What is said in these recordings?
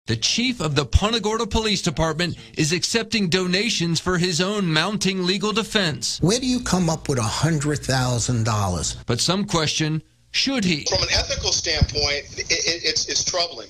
The chief of the Punta Gorda Police Department is accepting donations for his own mounting legal defense. Where do you come up with $100,000? But some question, should he? From an ethical standpoint, it's troubling.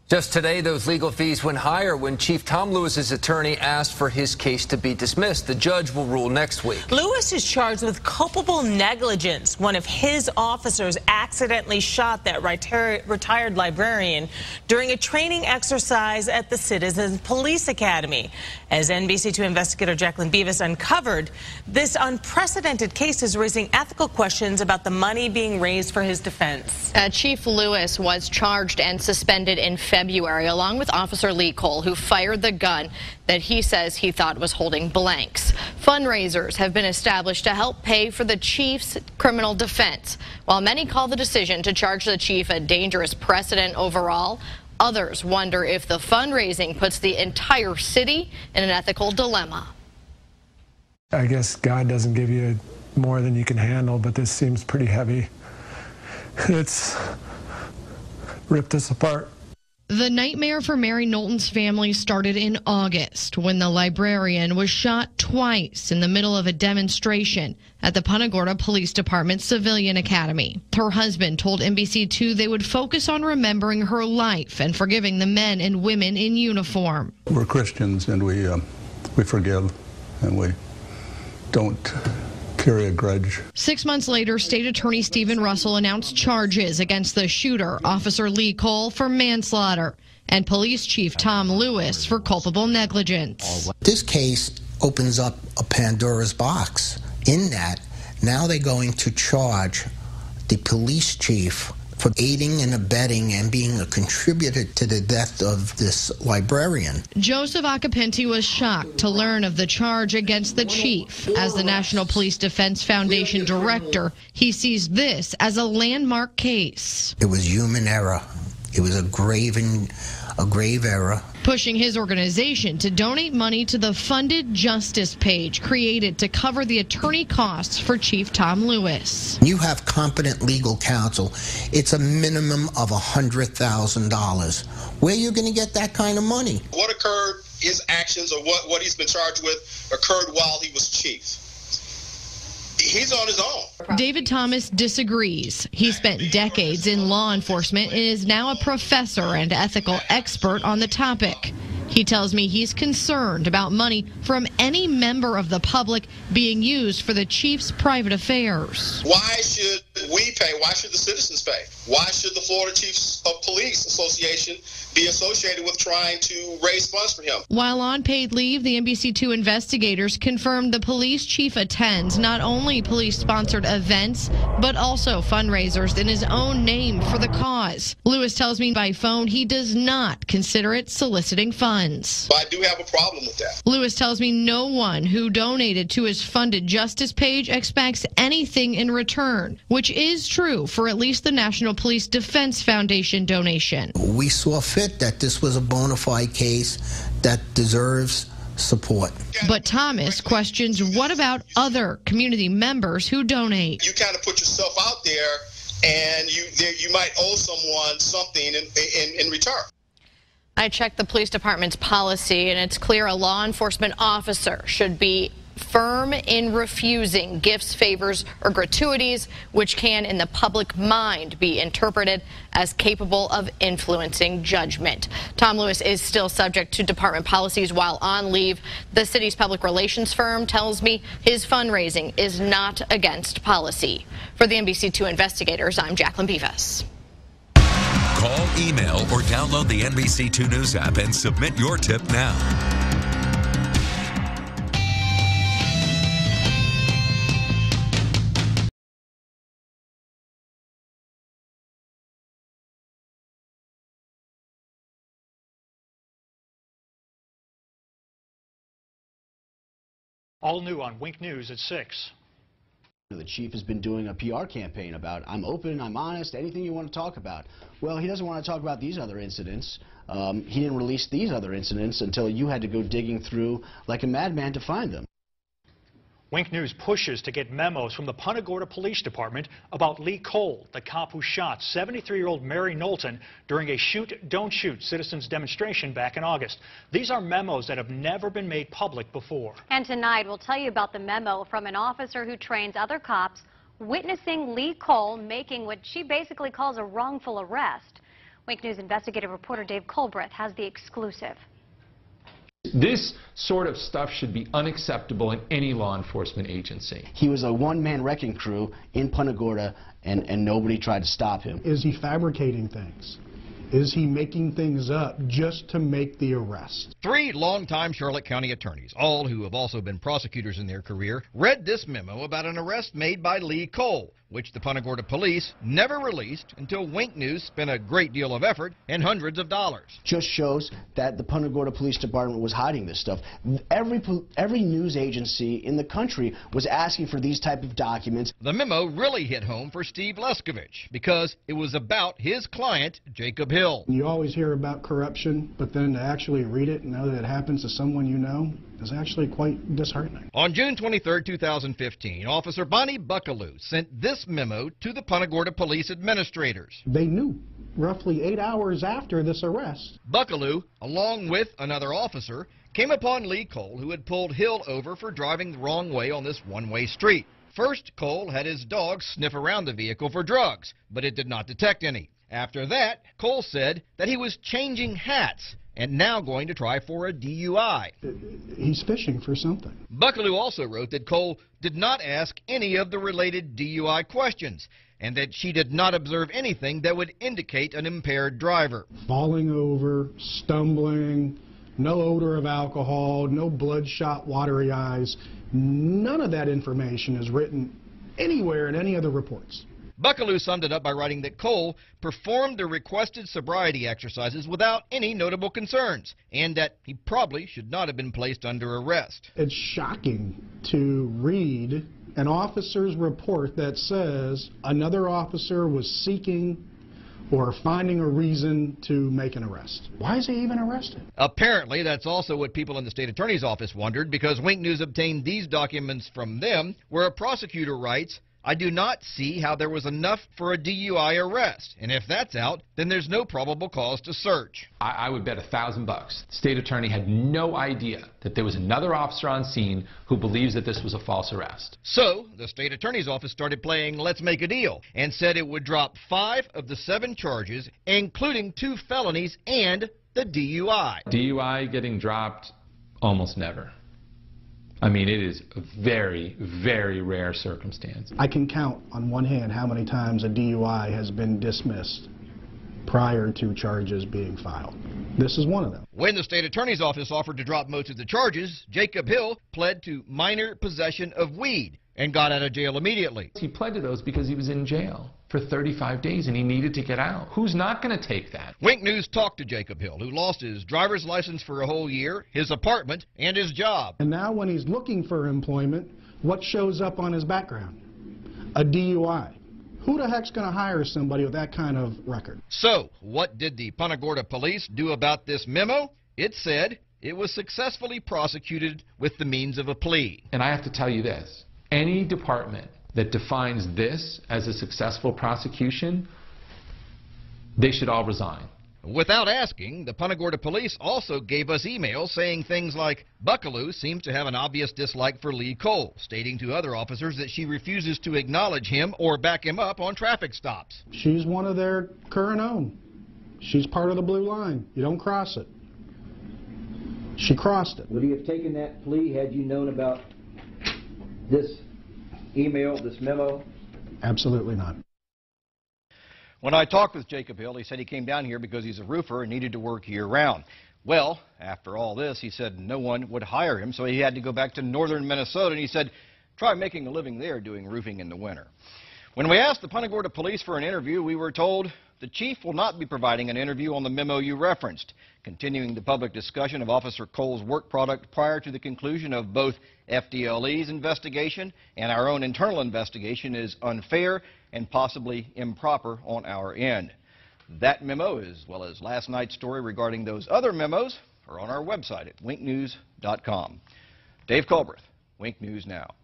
Just today, those legal fees went higher when Chief Tom Lewis's attorney asked for his case to be dismissed. The judge will rule next week. Lewis is charged with culpable negligence. One of his officers accidentally shot that retired librarian during a training exercise at the Citizen Police Academy. As NBC2 investigator Jacqueline Beavis uncovered, this unprecedented case is raising ethical questions about the money being raised for his defense. Chief Lewis was charged and suspended in February, along with Officer Lee Cole, who fired the gun that he says he thought was holding blanks. Fundraisers have been established to help pay for the chief's criminal defense. While many call the decision to charge the chief a dangerous precedent overall, others wonder if the fundraising puts the entire city in an ethical dilemma. I guess God doesn't give you more than you can handle, but this seems pretty heavy. It's ripped us apart. The nightmare for Mary Knowlton's family started in August when the librarian was shot twice in the middle of a demonstration at the Punta Gorda Police Department Civilian Academy. Her husband told NBC2 they would focus on remembering her life and forgiving the men and women in uniform. We're Christians and we forgive and we don't carry a grudge. 6 months later, State Attorney Stephen Russell announced charges against the shooter, Officer Lee Cole, for manslaughter, and Police Chief Tom Lewis for culpable negligence. This case opens up a Pandora's box in that now they're going to charge the police chief for aiding and abetting and being a contributor to the death of this librarian. Joseph Acapenti was shocked to learn of the charge against the chief. As the National Police Defense Foundation director, he sees this as a landmark case. It was human error. It was a grave error. Pushing his organization to donate money to the Funded Justice page created to cover the attorney costs for Chief Tom Lewis. You have competent legal counsel. It's a minimum of $100,000. Where are you going to get that kind of money? What occurred, his actions or what he's been charged with occurred while he was chief. He's on his own. David Thomas disagrees. He spent decades in law enforcement and is now a professor and ethical expert on the topic. He tells me he's concerned about money from any member of the public being used for the chief's private affairs. Why should we pay? Why should the citizens pay? Why should the Florida Chiefs of Police Association be associated with trying to raise funds for him? While on paid leave, the NBC2 investigators confirmed the police chief attends not only police-sponsored events, but also fundraisers in his own name for the cause. Lewis tells me by phone he does not consider it soliciting funds. But I do have a problem with that. Lewis tells me no one who donated to his Funded Justice page expects anything in return, which is true for at least the National Police Defense Foundation donation. We saw fit that this was a bona fide case that deserves support. But Thomas questions what about other community members who donate? You kind of put yourself out there and you might owe someone something in return. I checked the police department's policy, and it's clear a law enforcement officer should be firm in refusing gifts, favors, or gratuities, which can, in the public mind, be interpreted as capable of influencing judgment. Tom Lewis is still subject to department policies while on leave. The city's public relations firm tells me his fundraising is not against policy. For the NBC2 investigators, I'm Jacqueline Beavis. Call, email, or download the NBC2 News app and submit your tip now. All new on Wink News at 6. The chief has been doing a PR campaign about, I'm open, I'm honest, anything you want to talk about. Well, he doesn't want to talk about these other incidents. He didn't release these other incidents until you had to go digging through like a madman to find them. Wink News pushes to get memos from the Punta Gorda Police Department about Lee Cole, the cop who shot 73-year-old Mary Knowlton during a shoot, don't shoot citizens demonstration back in August. These are memos that have never been made public before. And tonight we'll tell you about the memo from an officer who trains other cops witnessing Lee Cole making what she basically calls a wrongful arrest. Wink News investigative reporter Dave Colbreth has the exclusive. This sort of stuff should be unacceptable in any law enforcement agency. He was a one-man wrecking crew in Punta Gorda, and nobody tried to stop him. Is he fabricating things? Is he making things up just to make the arrest? 3 longtime Charlotte County attorneys, all who have also been prosecutors in their career, read this memo about an arrest made by Lee Cole, which the Punta Gorda police never released until Wink News spent a great deal of effort and hundreds of dollars. Just shows that the Punta Gorda Police Department was hiding this stuff. Every news agency in the country was asking for these type of documents. The memo really hit home for Steve Leskovich because it was about his client, Jacob Hill. You always hear about corruption, but then to actually read it and know that it happens to someone you know is actually quite disheartening. On June 23, 2015, Officer Bonnie Buckaloo sent this memo to the Punta Gorda police administrators. They knew roughly 8 hours after this arrest. Buckaloo, along with another officer, came upon Lee Cole, who had pulled Hill over for driving the wrong way on this one-way street. First, Cole had his dog sniff around the vehicle for drugs, but it did not detect any. After that, Cole said that he was changing hats and now going to try for a DUI. He's fishing for something. Buckaloo also wrote that Cole did not ask any of the related DUI questions and that she did not observe anything that would indicate an impaired driver. Falling over, stumbling, no odor of alcohol, no bloodshot, watery eyes. None of that information is written anywhere in any of the reports. Buckaloo summed it up by writing that Cole performed the requested sobriety exercises without any notable concerns, and that he probably should not have been placed under arrest. It's shocking to read an officer's report that says another officer was seeking or finding a reason to make an arrest. Why is he even arrested? Apparently, that's also what people in the state attorney's office wondered, because Wink News obtained these documents from them, where a prosecutor writes, "I do not see how there was enough for a DUI arrest, and if that's out, then there's no probable cause to search." I would bet $1,000 the state attorney had no idea that there was another officer on scene who believes that this was a false arrest. So, the state attorney's office started playing Let's Make a Deal and said it would drop 5 of the 7 charges, including 2 felonies and the DUI. DUI getting dropped almost never. I mean, it is a very, very rare circumstance. I can count on one hand how many times a DUI has been dismissed prior to charges being filed. This is one of them. When the state attorney's office offered to drop most of the charges, Jacob Hill pled to minor possession of weed and got out of jail immediately. He pled to those because he was in jail for 35 days and he needed to get out. Who's not going to take that? Wink News talked to Jacob Hill, who lost his driver's license for a whole year, his apartment, and his job. And now when he's looking for employment, what shows up on his background? A DUI. Who the heck's going to hire somebody with that kind of record? So, what did the Punta Gorda police do about this memo? It said it was successfully prosecuted with the means of a plea. And I have to tell you this. Any department that defines this as a successful prosecution, they should all resign. Without asking, the Punta Gorda police also gave us emails saying things like, Buckaloo seems to have an obvious dislike for Lee Cole, stating to other officers that she refuses to acknowledge him or back him up on traffic stops. She's one of their current own. She's part of the blue line. You don't cross it. She crossed it. Would he have taken that plea had you known about this email, this memo? Absolutely not. When I talked with Jacob Hill, he said he came down here because he's a roofer and needed to work year-round. Well, after all this, he said no one would hire him, so he had to go back to northern Minnesota, and he said, try making a living there doing roofing in the winter. When we asked the Punta Gorda police for an interview, we were told the chief will not be providing an interview on the memo you referenced, continuing the public discussion of Officer Cole's work product prior to the conclusion of both FDLE's investigation and our own internal investigation is unfair and possibly improper on our end. That memo, as well as last night's story regarding those other memos, are on our website at winknews.com. Dave Colbreth, Wink News Now.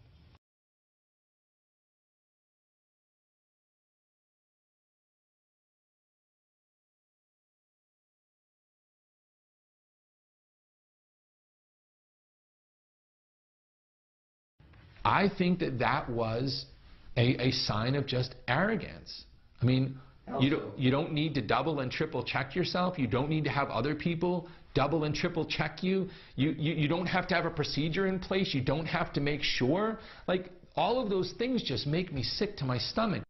I think that that was a sign of just arrogance. I mean, you don't need to double and triple check yourself. You don't need to have other people double and triple check you. You don't have to have a procedure in place. You don't have to make sure. Like, all of those things just make me sick to my stomach.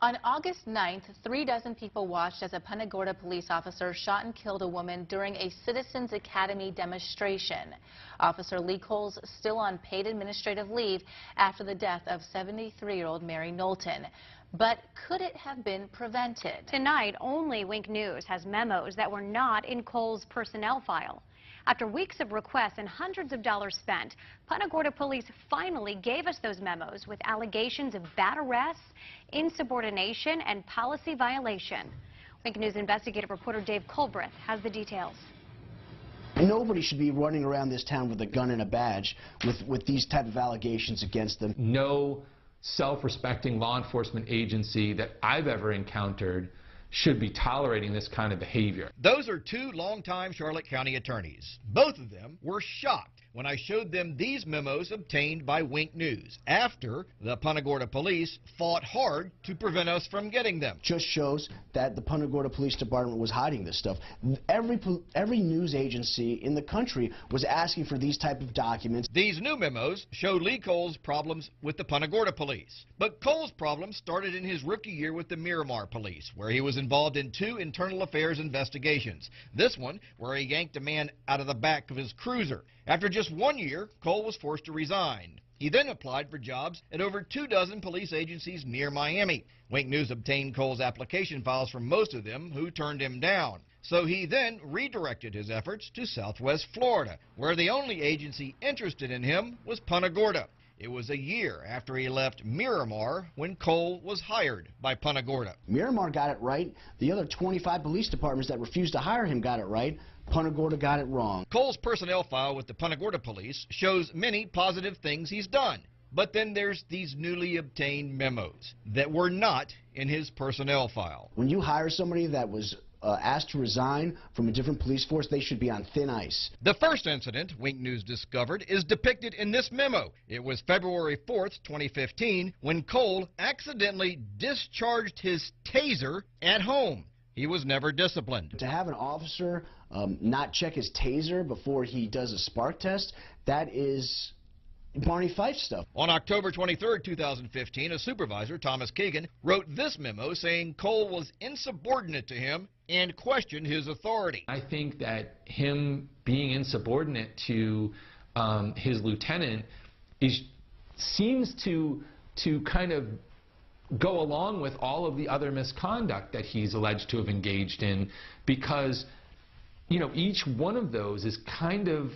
On August 9th, 3 dozen people watched as a Punta Gorda police officer shot and killed a woman during a Citizens Academy demonstration. Officer Lee Cole's still on paid administrative leave after the death of 73-year-old Mary Knowlton. But could it have been prevented? Tonight, only Wink News has memos that were not in Cole's personnel file. After weeks of requests and hundreds of dollars spent, Punta Gorda police finally gave us those memos with allegations of bad arrests, insubordination, and policy violation. Wink News investigative reporter Dave Colbreth has the details. Nobody should be running around this town with a gun and a badge with these type of allegations against them. No self-respecting law enforcement agency that I've ever encountered should be tolerating this kind of behavior. Those are 2 longtime Charlotte County attorneys. Both of them were shocked when I showed them these memos obtained by Wink News after the Punta Gorda police fought hard to prevent us from getting them. Just shows that the Punta Gorda Police Department was hiding this stuff. Every news agency in the country was asking for these type of documents. These new memos show Lee Cole's problems with the Punta Gorda police. But Cole's problems started in his rookie year with the Miramar police, where he was involved in 2 internal affairs investigations. This one, where he yanked a man out of the back of his cruiser. After just 1 year, Cole was forced to resign. He then applied for jobs at over 2 dozen police agencies near Miami. Wink News obtained Cole's application files from most of them, who turned him down. So he then redirected his efforts to Southwest Florida, where the only agency interested in him was Punta Gorda. It was a year after he left Miramar when Cole was hired by Punta Gorda. Miramar got it right. The other 25 police departments that refused to hire him got it right. Punta Gorda got it wrong. Cole's personnel file with the Punta Gorda police shows many positive things he's done. But then there's these newly obtained memos that were not in his personnel file. When you hire somebody that was asked to resign from a different police force, they should be on thin ice. The first incident Wink News discovered is depicted in this memo. It was February 4th, 2015, when Cole accidentally discharged his taser at home. He was never disciplined. To have an officer not check his taser before he does a spark test, that is Barney Fife stuff. On October 23, 2015, a supervisor, Thomas Keegan, wrote this memo saying Cole was insubordinate to him and questioned his authority. I think that him being insubordinate to his lieutenant seems to kind of go along with all of the other misconduct that he's alleged to have engaged in, because, you know, each one of those is kind of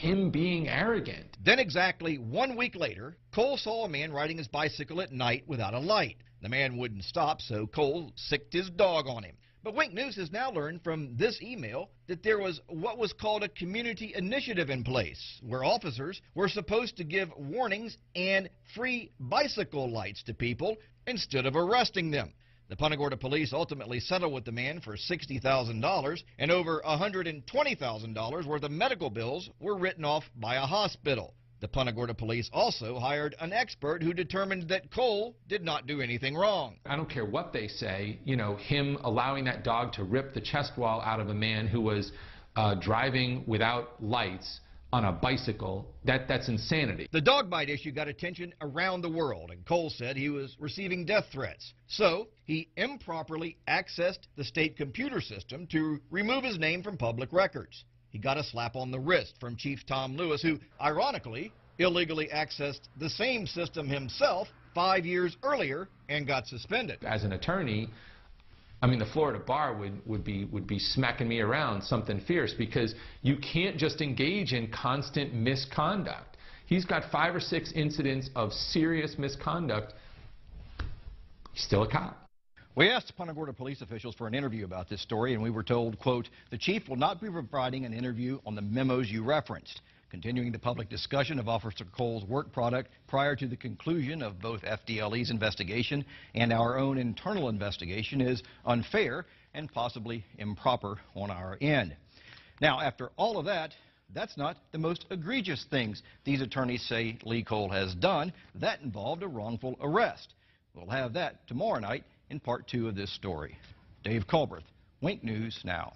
him being arrogant. Then exactly 1 week later, Cole saw a man riding his bicycle at night without a light. The man wouldn't stop, so Cole sicked his dog on him. But Wink News has now learned from this email that there was what was called a community initiative in place, where officers were supposed to give warnings and free bicycle lights to people instead of arresting them. The Punta Gorda police ultimately settled with the man for $60,000, and over $120,000 worth of medical bills were written off by a hospital. The Punta Gorda police also hired an expert who determined that Cole did not do anything wrong. I don't care what they say, you know, him allowing that dog to rip the chest wall out of a man who was driving without lights on a bicycle, that's insanity. The dog bite issue got attention around the world, and Cole said he was receiving death threats. So he improperly accessed the state computer system to remove his name from public records. He got a slap on the wrist from Chief Tom Lewis, who, ironically, illegally accessed the same system himself 5 years earlier and got suspended. As an attorney, I mean, the Florida bar would be smacking me around something fierce, because you can't just engage in constant misconduct. He's got 5 or 6 incidents of serious misconduct. He's still a cop. We asked Punta Gorda police officials for an interview about this story, and we were told, quote, "The chief will not be providing an interview on the memos you referenced. Continuing the public discussion of Officer Cole's work product prior to the conclusion of both FDLE's investigation and our own internal investigation is unfair and possibly improper on our end." Now, after all of that, That's not the most egregious things these attorneys say Lee Cole has done. That involved a wrongful arrest. We'll have that tomorrow night in part 2 of this story. Dave Culbreth, Wink News Now.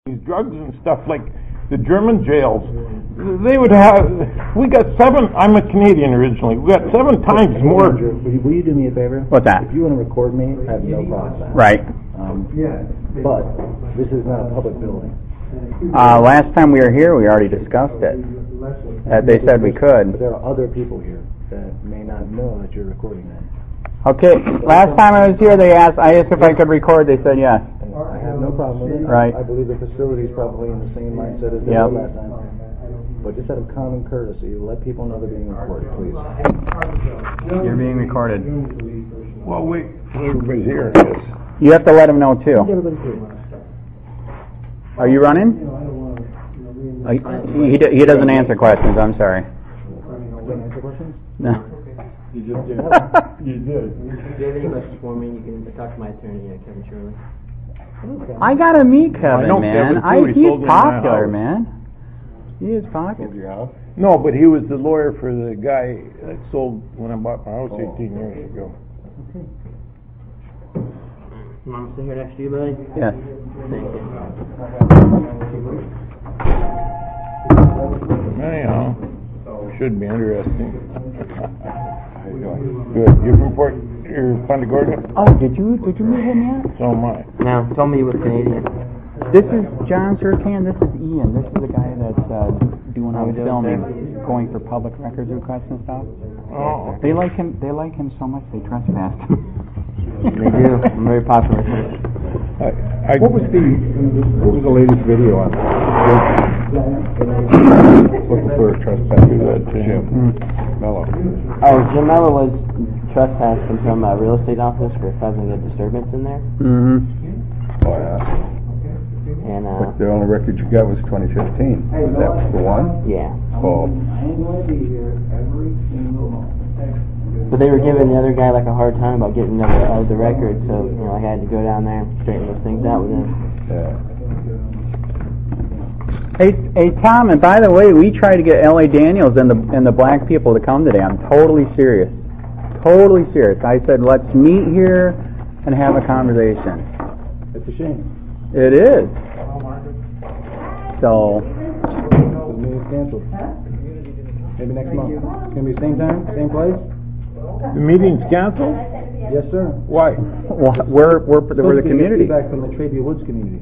These drugs and stuff, like the German jails, they would have, we got 7, I'm a Canadian originally, we got 7 times more. Will you do me a favor? What's that? If you want to record me, I have no problem with that. Right. But this is not a public building. Last time we were here, we already discussed it. They said we could. But there are other people here that may not know that you're recording them. Okay, last time I was here, I asked if I could record, they said yes. I have no problem with it. Right. I believe the facility is probably in the same mindset as they were last time. But just out of common courtesy, let people know they're being recorded, please. You're being recorded. Well, everybody's here. You have to let them know, too. Are you running? He doesn't answer questions, I'm sorry. Answer questions? No. You just did. You did. If you have any questions for me, you can talk to my attorney, Kevin Shirley. I gotta meet Kevin, man. He's popular, house. Man. He is popular. Your house? No, but he was the lawyer for the guy that sold when I bought my house 18 years ago. Okay. You want me to sit here next to you, buddy? Yes. Anyhow, should be interesting. Good. You're from PUNTA GORDA? Oh, did you meet him yet? So am I. No, tell me he was Canadian. This is John Sertan. This is Ian. This is the guy that's doing all the filming, going for public records requests and stuff. Oh. They like him. They like him so much they trespass him. They do. I'm very popular. What was the latest video on? Looking for a trespasser. Jim. Mello. Oh, Jim Mello was trespassing from a real estate office for causing a disturbance in there. Mm-hmm. Oh, yeah. And, But the only record you got was 2015. That was the one? Yeah. Oh. But they were giving the other guy like a hard time about getting out of the record, so, you know, I had to go down there and straighten those things out with him. Yeah. Hey, Tom, and by the way, we tried to get L.A. Daniels and the black people to come today. I'm totally serious. Totally serious. I said, let's meet here and have a conversation. It's a shame. It is. So. The meeting's canceled. Maybe next month. It's going to be the same time, same place? The meeting's canceled? Yes, sir. Why? We're the community. Feedback from the Traeview Woods community.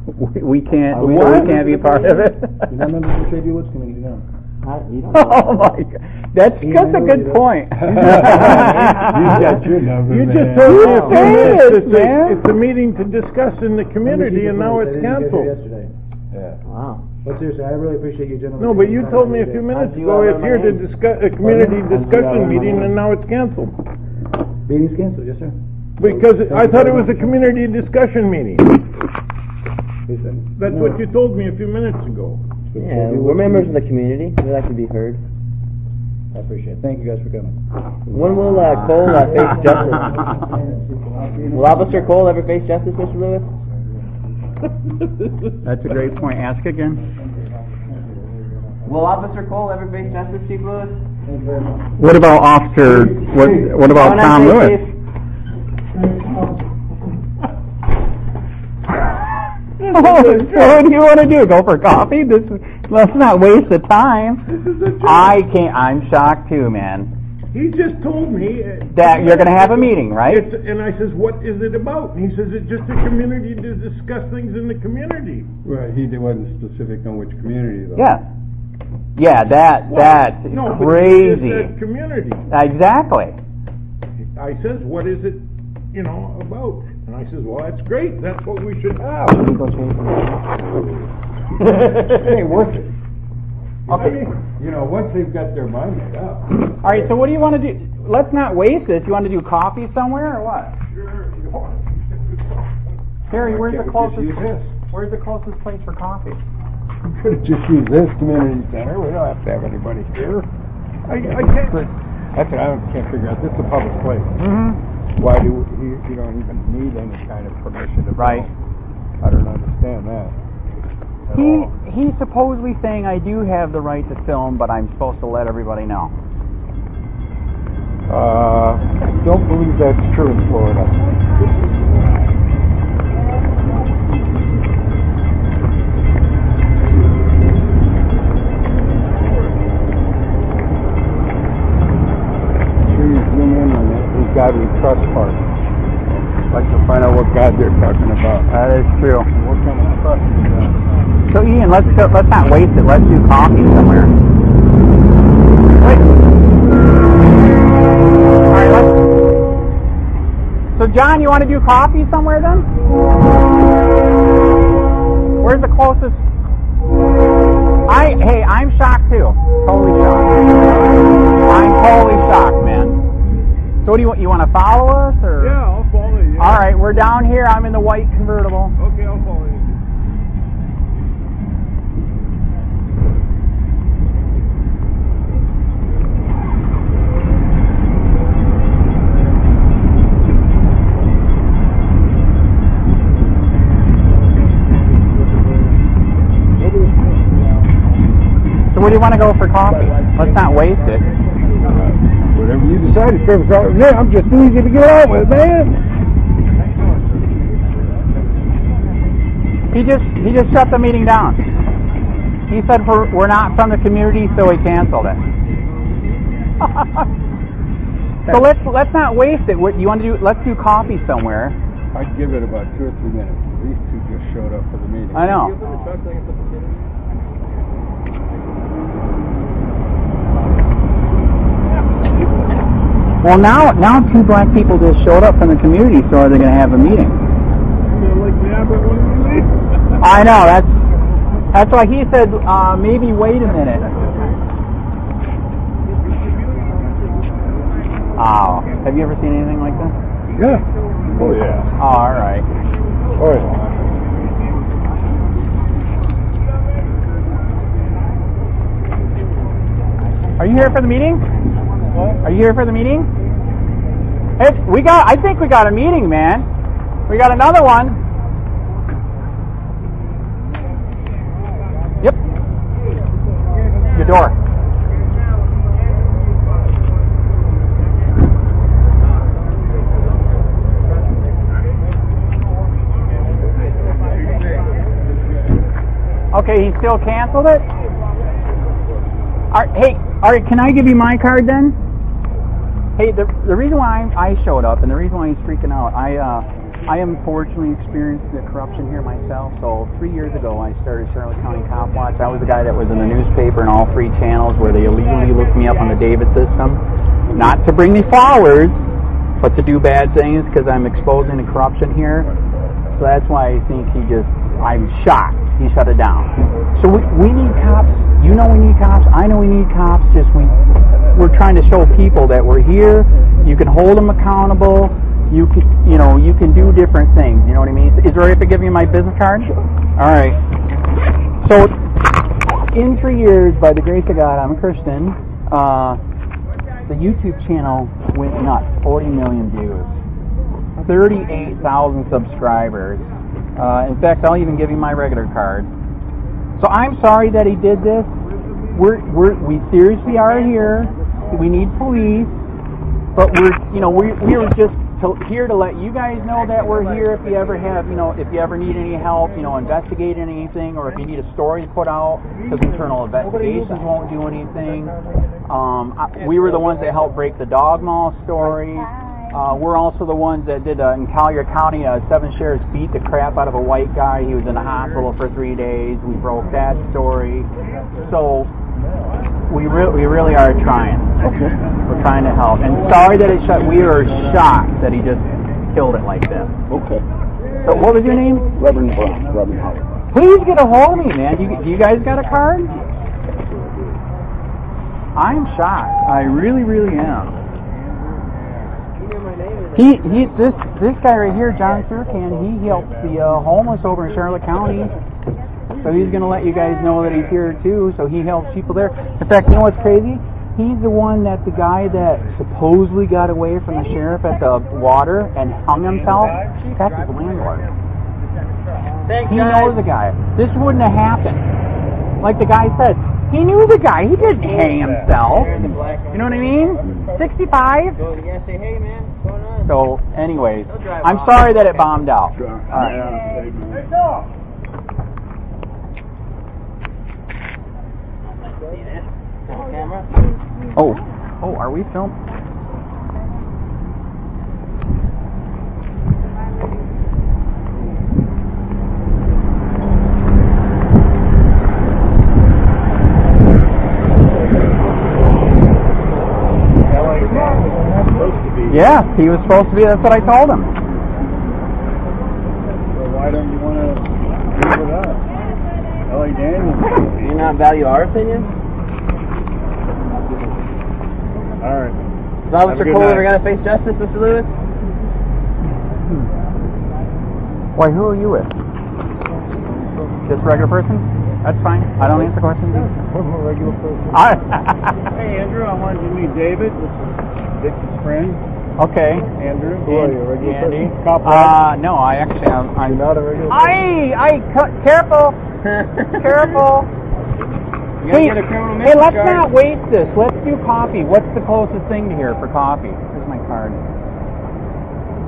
We can't be a part of it. You're not members of the Traeview Woods community, no. Oh my God, that's a good point. You got your number, you just told me a few minutes it's a meeting to discuss in the community, and now it's canceled. Yeah. Wow. But seriously, I really appreciate you gentlemen. No, but you told me a few minutes ago it's here to discuss a community discussion meeting, and now it's canceled. Meeting's canceled, yes, sir. Because I thought it was a community discussion meeting. That's what you told me a few minutes ago. Yeah, we're members of the community. We like to be heard. I appreciate it. Thank you guys for coming. When will Cole face justice? Will Officer Cole ever face justice, Mr. Lewis? That's a great point. Ask again. Will Officer Cole ever face justice, Chief Lewis? What about Officer? What about Tom Lewis? So what do you want to do? Go for coffee? Let's not waste the time. I'm shocked too, man. He just told me that you're going to have a meeting, right? And I says, what is it about? And he says, it's just a community to discuss things in the community. Right, he wasn't specific on which community, though. Yeah, that's crazy. That community. Exactly. I says, what is it, about? And I says, well, that's great. That's what we should have. It ain't worth it. Okay. Once they've got their mind made up. All right, so what do you want to do? Let's not waste this. You want to do coffee somewhere or what? Sure. Harry, where's the closest place for coffee? We could have just used this community center. We don't have to have anybody here. I can't. That's what I can't figure out. This is a public place. Mm-hmm. Why do you don't even need any kind of permission to Right. I don't understand that. He's supposedly saying I do have the right to film, but I'm supposed to let everybody know. Don't believe that's true in Florida. Zoom in on it. These God we trust part. I'd like to find out what God they're talking about. That is true. What kind of trust is that? So Ian, let's not waste it. Let's do coffee somewhere. Wait. All right, So John, you want to do coffee somewhere then? Where's the closest? I'm shocked too. Totally shocked. I'm totally shocked, man. So what do you want to follow us or? Yeah, I'll follow you. All right, we're down here. I'm in the white convertible. Okay, I'll follow you. So where do you want to go for coffee? Let's not waste it. Whatever you decide, it's perfect. Yeah, I'm just easy to get out with, man. He just shut the meeting down. He said we're not from the community, so he canceled it. So let's not waste it. What you want to do? Let's do coffee somewhere. I'd give it about 2 or 3 minutes. These two just showed up for the meeting. I know. Well, now 2 black people just showed up from the community, so are they going to have a meeting? I know, that's why he said, maybe wait a minute. Oh, have you ever seen anything like this? Yeah. Oh, yeah. Oh, all right. Oh, yeah. Are you here for the meeting? What? Are you here for the meeting? Hey, I think we got a meeting, man. We got another one. Yep. Your door. Okay, he still canceled it? Hey, can I give you my card then? Hey, the reason why I showed up and the reason why he's freaking out, I unfortunately experienced the corruption here myself. So 3 years ago, I started Charlotte County COPWATCH. I was the guy that was in the newspaper and all 3 channels where they illegally looked me up on the David system. Not to bring me flowers, but to do bad things because I'm exposing the corruption here. So that's why I think I'm shocked. He shut it down. So we need cops. You know we need cops. I know we need cops. We're trying to show people that we're here. You can hold them accountable. You can do different things. You know what I mean? Is it all right if I give you my business card? All right. So in 3 years, by the grace of God, I'm a Christian. The YouTube channel went nuts. 40 million views. 38,000 subscribers. In fact, I'll even give you my regular card. So I'm sorry that he did this. We seriously are here. We need police, but we were just here to let you guys know that we're here. If you ever have, if you ever need any help, investigating anything, or if you need a story put out, because internal investigations won't do anything. We were the ones that helped break the dog mall story. We're also the ones that did, in Collier County, 7 sheriffs beat the crap out of a white guy. He was in the hospital for 3 days. We broke that story. So we really are trying. Okay. We're trying to help. And sorry that it shut. We are shocked that he just killed it like this. Okay. So what was your name? Reverend Brown. Reverend Howard. Please get a hold of me, man. Do you guys got a card? I'm shocked. I really, really am. This guy right here, John Surcan, he helps the homeless over in Charlotte County. So he's going to let you guys know that he's here too. So he helps people there. In fact, you know what's crazy? He's the one that's the guy that supposedly got away from the sheriff at the water and hung himself. That's his landlord. He knows the guy. This wouldn't have happened. Like the guy said, he knew the guy. He didn't hang himself. You know what I mean? 65? So, anyways, I'm sorry that it bombed out. All right. Oh, are we filming? Yeah, he was supposed to be. That's what I told him. So why don't you want to deal with us? L.A. Daniels. Do you not value our opinion? All right. Is Officer Kohler going to face justice, Mr. Lewis? Why, who are you with? Just a regular person? That's fine. I don't answer questions. I'm a regular person. Hey, Andrew, I wanted you to meet David. This is Vicky's friend. Okay. Andrew, who are you, a regular Andy? person? No, I actually am. You're not a regular person? Careful! Careful! Hey, let's not waste this. Let's do coffee. What's the closest thing to here for coffee? Here's my card.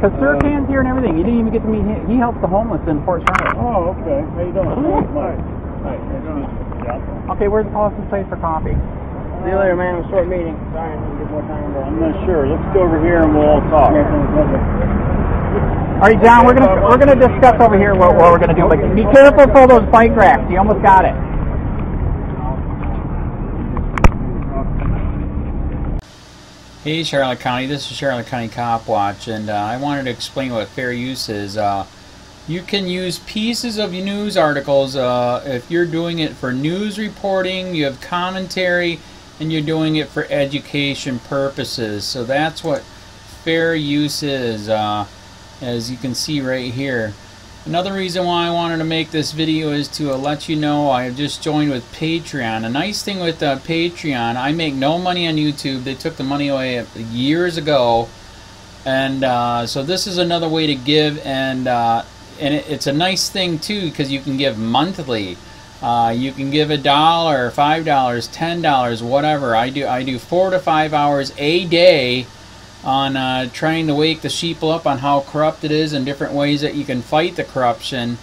Because Surcan's here and everything. You didn't even get to meet him. He helps the homeless in Fort Charlotte. Oh, okay. How you doing? Hi. How you doing? Yeah. Okay, where's the closest place for coffee? See you later, man. It was a short meeting. Sorry, I didn't get more time. I'm not sure. Let's go over here and we'll all talk. All right, John. We're gonna discuss over here what we're gonna do. But be careful for those bike racks. You almost got it. Hey Charlotte County, this is Charlotte County COPWATCH, and I wanted to explain what fair use is. You can use pieces of news articles if you're doing it for news reporting, you have commentary, and you're doing it for education purposes. So that's what fair use is, as you can see right here. Another reason why I wanted to make this video is to let you know I have just joined with Patreon. A nice thing with Patreon, I make no money on YouTube. They took the money away years ago, and so this is another way to give, and it's a nice thing too, because you can give monthly. You can give $1, $5, $10, whatever. I do 4 to 5 hours a day on trying to wake the sheeple up on how corrupt it is and different ways that you can fight the corruption.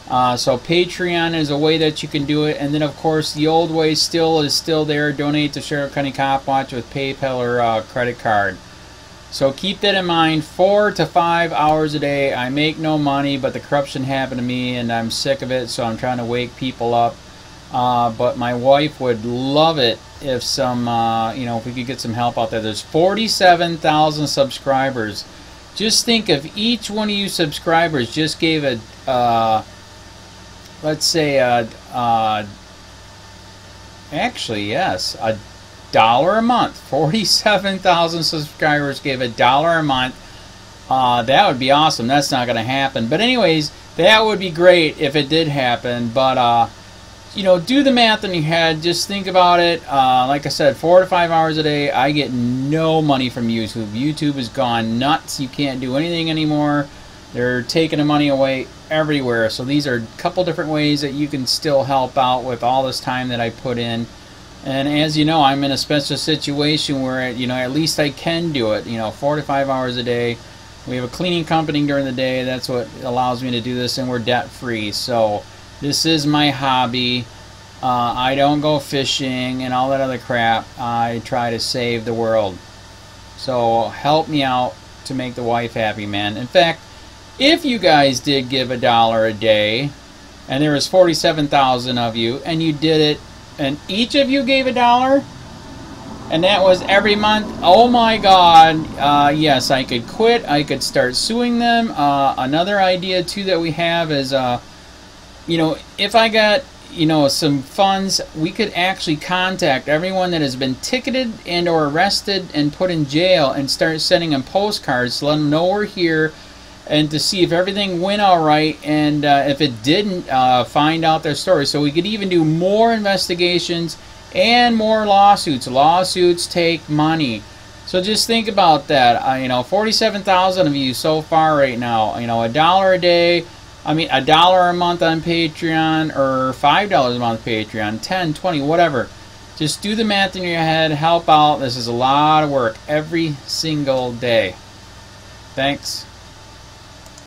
So Patreon is a way that you can do it, and then of course the old way is still there. Donate to Charlotte County COPWATCH with PayPal or credit card. So keep that in mind. 4 to 5 hours a day. I make no money, but the corruption happened to me and I'm sick of it, so I'm trying to wake people up. But my wife would love it if if we could get some help out there. There's 47,000 subscribers. Just think if each one of you subscribers just gave let's say actually yes, $1 a month. 47,000 subscribers gave $1 a month. That would be awesome. That's not going to happen. But anyways, that would be great if it did happen. But do the math in your head. Just think about it. Like I said, 4 to 5 hours a day. I get no money from YouTube. YouTube has gone nuts. You can't do anything anymore. They're taking the money away everywhere. So these are a couple different ways that you can still help out with all this time that I put in. And as you know, I'm in a special situation where, at least I can do it. 4 to 5 hours a day. We have a cleaning company during the day. That's what allows me to do this, and we're debt free. So this is my hobby. I don't go fishing and all that other crap. I try to save the world. So help me out to make the wife happy, man. In fact, if you guys did give $1 a day, and there was 47,000 of you, and you did it, and each of you gave $1, and that was every month, oh my God, yes, I could quit. I could start suing them. Another idea too that we have is, if I got, some funds, we could actually contact everyone that has been ticketed and or arrested and put in jail and start sending them postcards to let them know we're here, and to see if everything went all right, and if it didn't, find out their story. So we could even do more investigations and more lawsuits. Lawsuits take money. So just think about that. 47,000 of you so far right now. $1 a day. $1 a month on Patreon, or $5 a month Patreon, 10, 20, whatever. Just do the math in your head. Help out. This is a lot of work every single day. Thanks.